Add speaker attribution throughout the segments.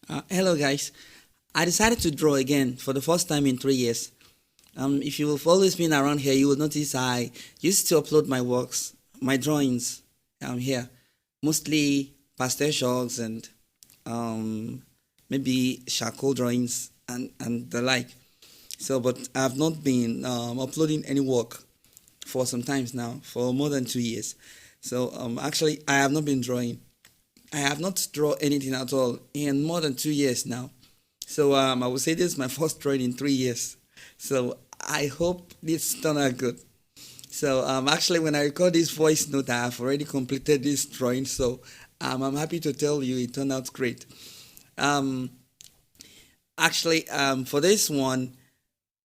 Speaker 1: Hello, guys. I decided to draw again for the first time in 3 years. If you've always been around here, you will notice I used to upload my works, my drawings, here, mostly pastel chalks and um, maybe charcoal drawings and the like. So, but I've not been uploading any work for some times now, for more than 2 years. So, actually, I have not been drawing. I have not drawn anything at all in more than 2 years now. So I would say this is my first drawing in 3 years. So I hope this turned out good. So actually, when I record this voice note, I have already completed this drawing. So I'm happy to tell you it turned out great. Um, for this one,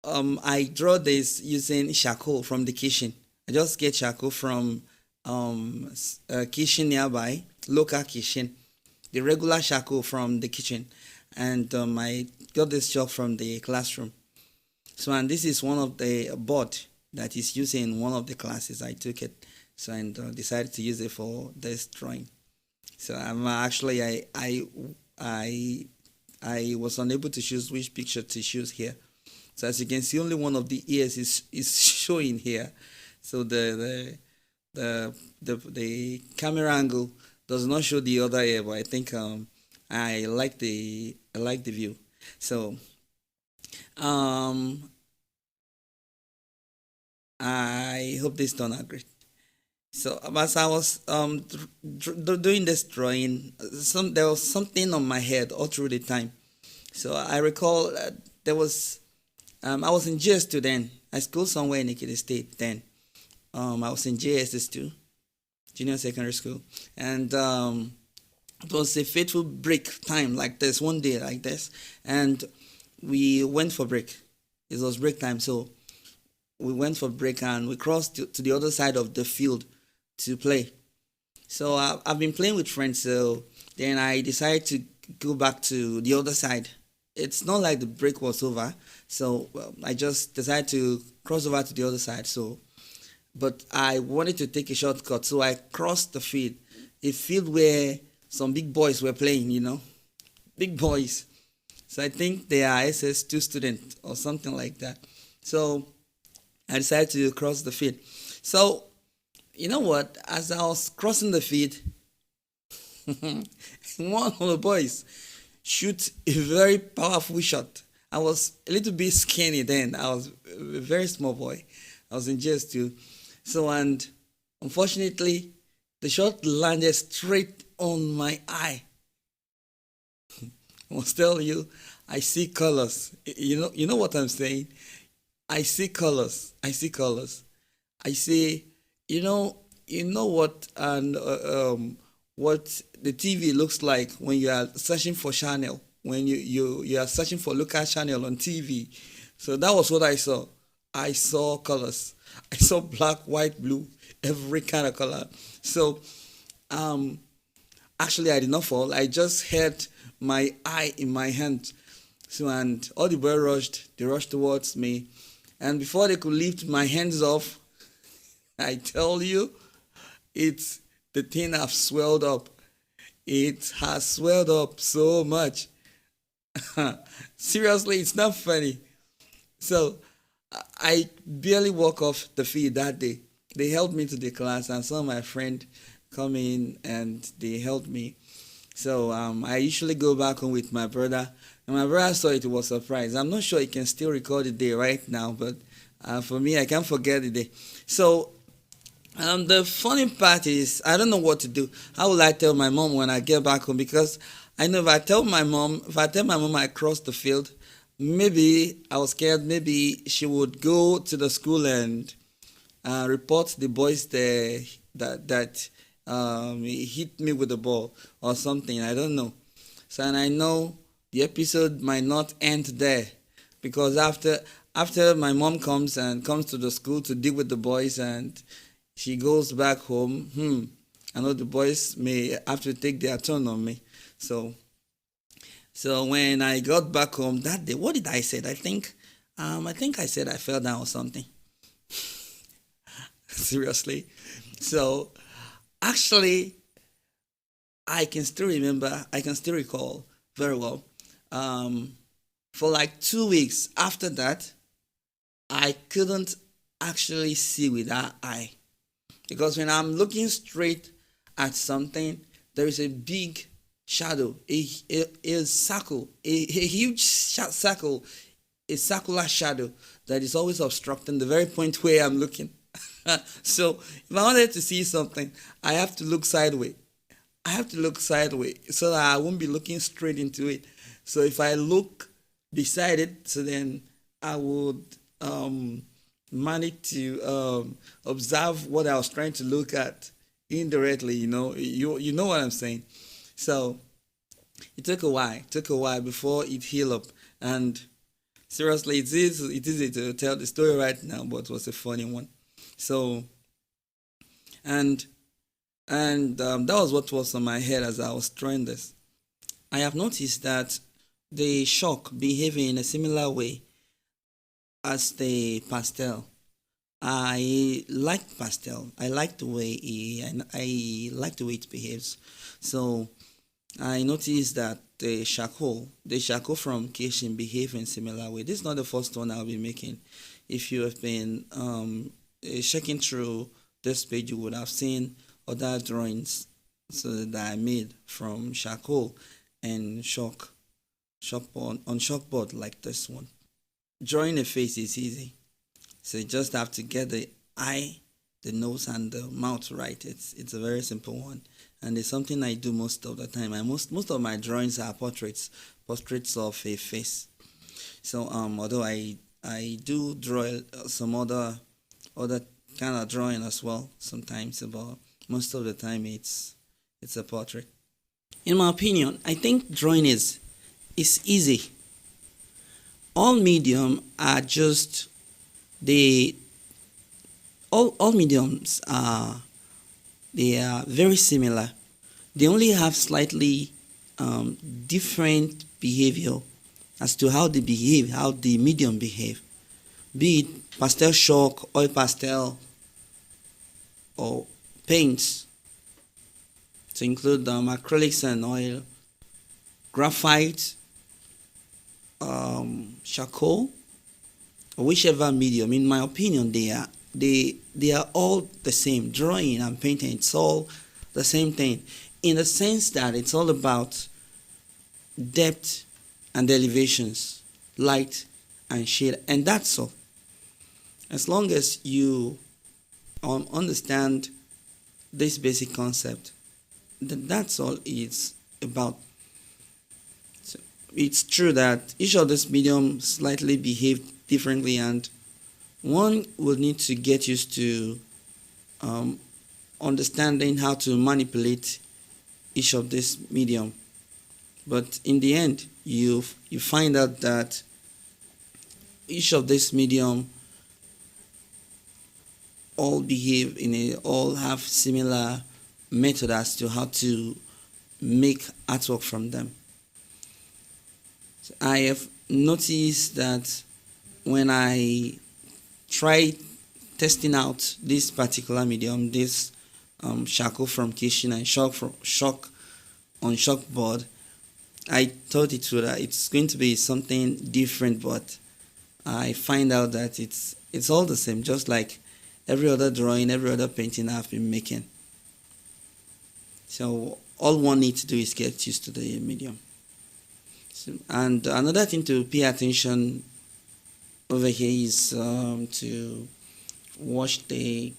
Speaker 1: I draw this using charcoal from the kitchen. I just get charcoal from a kitchen nearby, local kitchen, the regular charcoal from the kitchen, and I got this chalk from the classroom. So, and this is one of the board that is used in one of the classes. I took it, so and decided to use it for this drawing. So I'm actually I was unable to choose which picture to choose here. So as you can see, only one of the ears is showing here. So the camera angle does not show the other ear, but I think I like the view. So um I hope this turned out great. So as I was doing this drawing, there was something on my head all through the time. So I recall there was I was in JS2 then. I schooled somewhere in Ikiti State then. I was in JSS2, junior secondary school, and it was a fateful break time like this one day like this, and we went for break. It was break time, so we went for break and we crossed to the other side of the field to play. So I've been playing with friends, so then I decided to go back to the other side. It's not like the break was over, so well, I just decided to cross over to the other side. So, but I wanted to take a shortcut, so I crossed the field, a field where some big boys were playing, big boys. So I think they are SS2 students or something like that. So I decided to cross the field. So you know what? As I was crossing the field, one of the boys shoot a very powerful shot. I was a little bit skinny then. I was a very small boy. I was in JS2. So, and unfortunately, the shot landed straight on my eye. I must tell you, I see colors. You know what I'm saying? I see colors. I see colors. I see, you know what the TV looks like when you are searching for channel, when you are searching for local channel on TV. So that was what I saw. I saw colors. I saw black, white, blue, every kind of color. So um, actually, I did not fall. I just had my eye in my hand. So and all the boys rushed. They rushed towards me, and before they could lift my hands off, I tell you, it's the thing have swelled up. It has swelled up so much. Seriously, it's not funny. So I barely walk off the field that day. They helped me to the class, and some of my friend come in and they helped me. So I usually go back home with my brother, and my brother saw it, was surprised. I'm not sure he can still record the day right now, but for me, I can't forget the day. So the funny part is I don't know what to do. How will I tell my mom when I get back home? Because I know if I tell my mom I crossed the field, maybe I was scared. Maybe she would go to the school and report the boys there that he hit me with the ball or something. I don't know. So and I know the episode might not end there because after my mom comes to the school to deal with the boys and she goes back home. I know the boys may have to take their turn on me. So when I got back home that day, what did I say? I think I said I fell down or something. Seriously. So actually, I can still remember. I can still recall very well. Um, for like 2 weeks after that, I couldn't actually see with that eye because when I'm looking straight at something, there is a big shadow, a circle, a huge circle, a circular shadow that is always obstructing the very point where I'm looking. So if I wanted to see something, I have to look sideways. I have to look sideways so that I won't be looking straight into it. So if I look beside it, so then I would manage to observe what I was trying to look at indirectly. You know what I'm saying. So it took a while. It took a while before it healed up. And seriously, it is easy to tell the story right now, but it was a funny one. So and that was what was on my head as I was drawing this. I have noticed that the chalk behave in a similar way as the pastel. I like pastel. I like the way I like the way it behaves. So I noticed that the charcoal from kitchen behave in similar way. This is not the first one I'll be making. If you have been checking through this page, you would have seen other drawings that I made from charcoal and chalkboard on chalkboard like this one. Drawing a face is easy, so you just have to get the eye, the nose, and the mouth right. It's a very simple one, and it's something I do most of the time. Most of my drawings are portraits of a face. So although I do draw some other kind of drawing as well sometimes, but most of the time it's a portrait. In my opinion, I think drawing is easy. All medium are just the all mediums are they are very similar. They only have slightly different behavior as to how they behave, how the medium behave. Be it pastel chalk, oil pastel, or paints to include acrylics and oil, graphite, charcoal, or whichever medium. In my opinion, they are all the same. Drawing and painting, it's all the same thing, in the sense that it's all about depth and elevations, light and shade, and that's all. As long as you understand this basic concept, that's all it's about. So it's true that each of these mediums slightly behave differently, and one will need to get used to understanding how to manipulate each of this medium. But in the end, you find out that each of this medium all have similar method as to how to make artwork from them. So I have noticed that when I try testing out this particular medium, this charcoal from kitchen and chalk on chalkboard, I thought it's going to be something different, but I find out that it's all the same, just like every other drawing, every other painting I've been making. So all one needs to do is get used to the medium. So, and another thing to pay attention over here is to watch the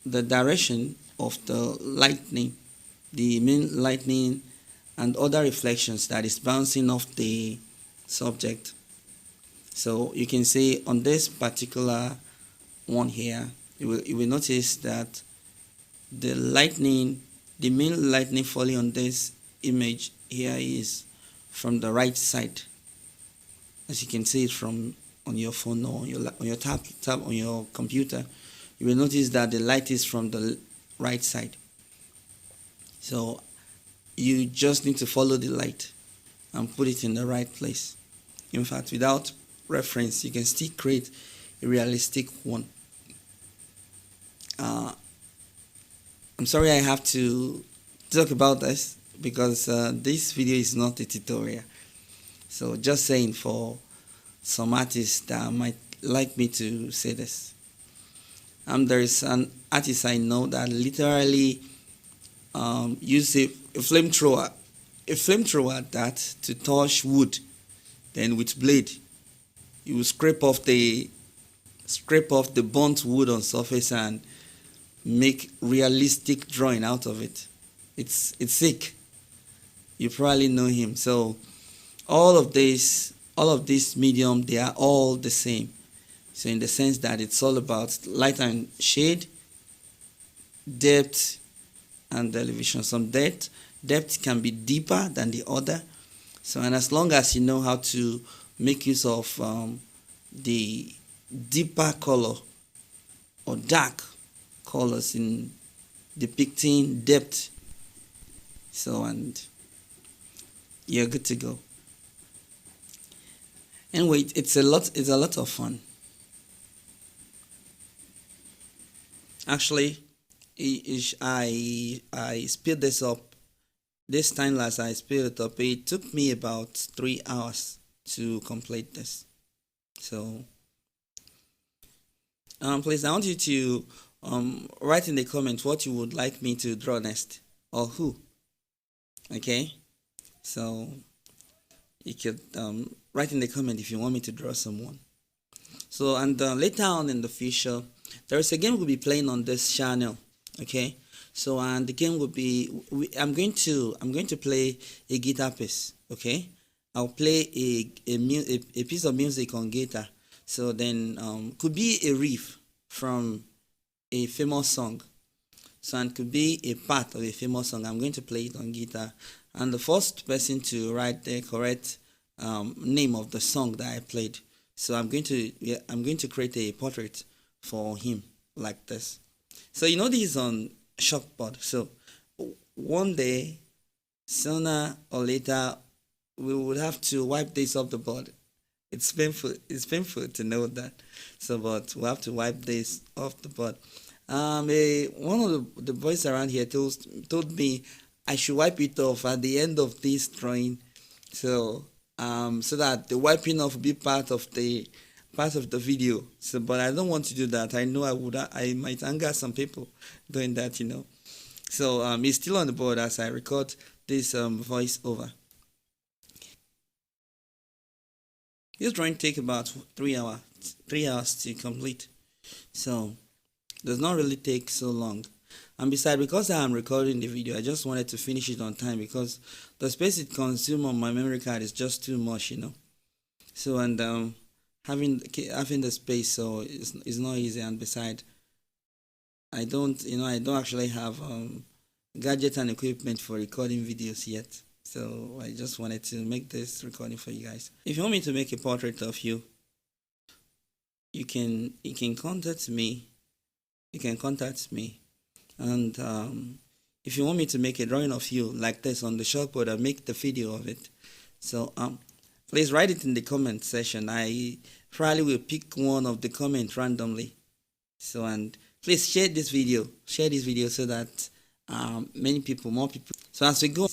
Speaker 1: direction of the lightning, the main lightning, and other reflections that is bouncing off the subject. So you can see on this particular one here, you will notice that the main lightning falling on this image here is from the right side, as you can see it from on your phone or on your tab on your computer. You will notice that the light is from the right side. So you just need to follow the light and put it in the right place. In fact, without reference, you can still create a realistic one. I'm sorry I have to talk about this, because this video is not a tutorial. So just saying for some artists that might like me to say this. There is an artist I know that literally use a flamethrower, that to touch wood, then with blade you will scrape off the burnt wood on surface and make realistic drawing out of it. It's sick. You probably know him. So all of this medium, they are all the same. So in the sense that it's all about light and shade, depth, and elevation. Some depth can be deeper than the other. So, and as long as you know how to make use of the deeper color or dark colors in depicting depth, so, and you're good to go. Anyway, it's a lot of fun. Actually, I speed this up. This time lapse I speed it up. It took me about 3 hours to complete this. So please, I want you to write in the comments what you would like me to draw next, or who. Okay, so you could write in the comment if you want me to draw someone. So, and later on in the future, there is a game we'll be playing on this channel. Okay, so, and the game will be, I'm going to play a guitar piece. Okay, I'll play a piece of music on guitar. So then could be a riff from a famous song. So, and could be a part of a famous song. I'm going to play it on guitar, and the first person to write the correct name of the song that I played. So I'm going to create a portrait for him like this. So you know this is on chalkboard. So one day, sooner or later, we would have to wipe this off the board. It's painful. It's painful to know that. So, but we have to wipe this off the board. One of the boys around here told me I should wipe it off at the end of this drawing. So so that the wiping off will be part of the video. So, but I don't want to do that. I know I might anger some people doing that, you know. So it's still on the board as I record this voice over. This drawing take about 3 hours to complete. So does not really take so long. And besides, because I am recording the video, I just wanted to finish it on time because the space it consumes on my memory card is just too much, you know. So, and having the space, so it's not easy. And besides, I don't actually have gadgets and equipment for recording videos yet. So I just wanted to make this recording for you guys. If you want me to make a portrait of you, you can contact me. You can contact me. And if you want me to make a drawing of you like this on the chalkboard, I'll make the video of it. So please write it in the comment section. I probably will pick one of the comments randomly. So, and please share this video so that more people. So as we go,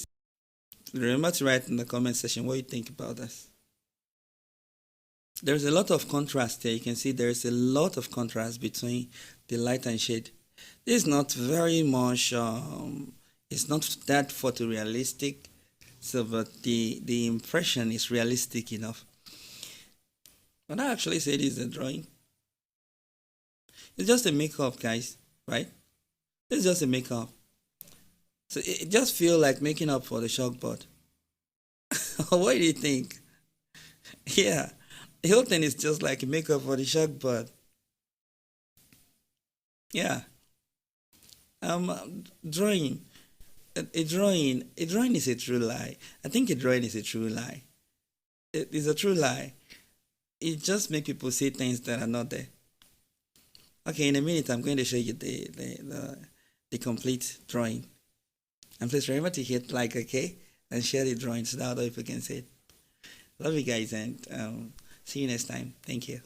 Speaker 1: remember to write in the comment section what you think about this. There's a lot of contrast here. You can see there's a lot of contrast between the light and shade. This is not very much, it's not that photorealistic, so, but the impression is realistic enough. But I actually say this is a drawing. It's just a makeup, guys, right? It's just a makeup. So it just feels like making up for the chalkboard. What do you think? Yeah, the whole thing is just like a makeup for the chalkboard. Yeah. Drawing. A drawing is a true lie. I think a drawing is a true lie. It is a true lie. It just makes people say things that are not there. Okay, in a minute I'm going to show you the complete drawing. And please remember to hit like, okay, and share the drawing so that other people can see it. Love you guys, and see you next time. Thank you.